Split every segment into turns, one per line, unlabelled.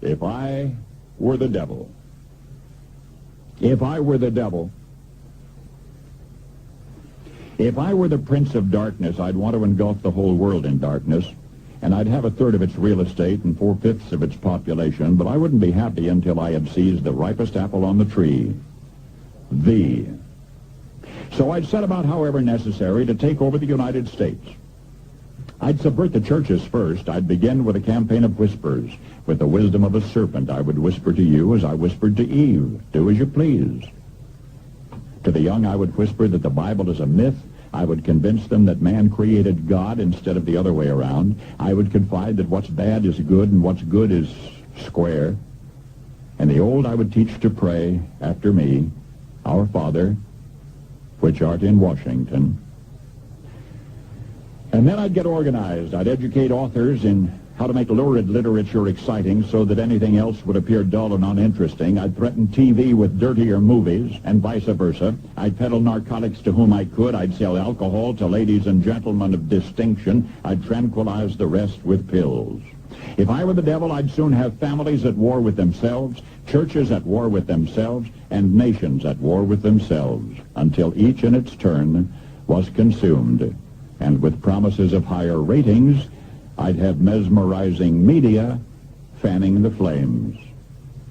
If I were the devil. If I were the devil. If I were the prince of darkness, I'd want to engulf the whole world in darkness, and I'd have a third of its real estate and 4/5 of its population, but I wouldn't be happy until I had seized the ripest apple on the tree. So I'd set about, however necessary, to take over the United States. I'd subvert the churches first. I'd begin with a campaign of whispers. With the wisdom of a serpent, I would whisper to you as I whispered to Eve, do as you please. To the young, I would whisper that the Bible is a myth. I would convince them that man created God instead of the other way around. I would confide that what's bad is good and what's good is square. And the old I would teach to pray after me, Our Father, which art in Washington. And then I'd get organized. I'd educate authors in how to make lurid literature exciting so that anything else would appear dull and uninteresting. I'd threaten TV with dirtier movies and vice versa. I'd peddle narcotics to whom I could. I'd sell alcohol to ladies and gentlemen of distinction. I'd tranquilize the rest with pills. If I were the devil, I'd soon have families at war with themselves, churches at war with themselves, and nations at war with themselves, until each in its turn was consumed. And with promises of higher ratings, I'd have mesmerizing media fanning the flames.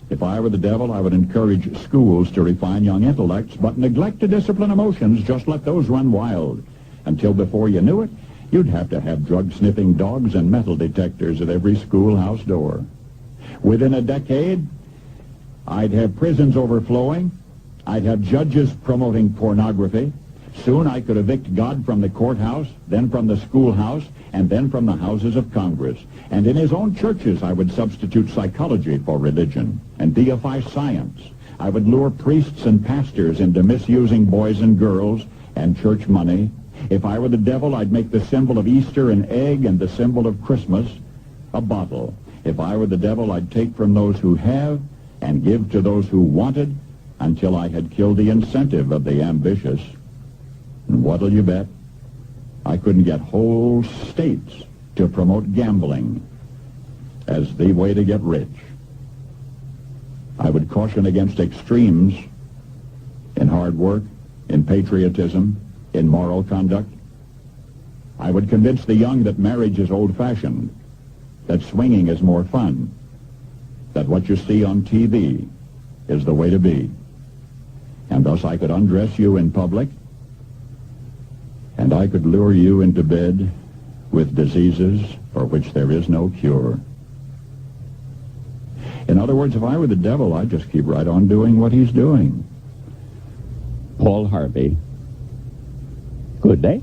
If I were the devil, I would encourage schools to refine young intellects, but neglect to discipline emotions. Just let those run wild. Until before you knew it, you'd have to have drug-sniffing dogs and metal detectors at every schoolhouse door. Within a decade, I'd have prisons overflowing. I'd have judges promoting pornography. Soon I could evict God from the courthouse, then from the schoolhouse, and then from the houses of Congress. And in his own churches, I would substitute psychology for religion and deify science. I would lure priests and pastors into misusing boys and girls and church money. If I were the devil, I'd make the symbol of Easter an egg and the symbol of Christmas a bottle. If I were the devil, I'd take from those who have and give to those who wanted until I had killed the incentive of the ambitious. And what'll you bet? I couldn't get whole states to promote gambling as the way to get rich. I would caution against extremes in hard work, in patriotism, in moral conduct. I would convince the young that marriage is old-fashioned, that swinging is more fun, that what you see on TV is the way to be. And thus I could undress you in public, and I could lure you into bed with diseases for which there is no cure. In other words, if I were the devil, I'd just keep right on doing what he's doing.
Paul Harvey. Good day.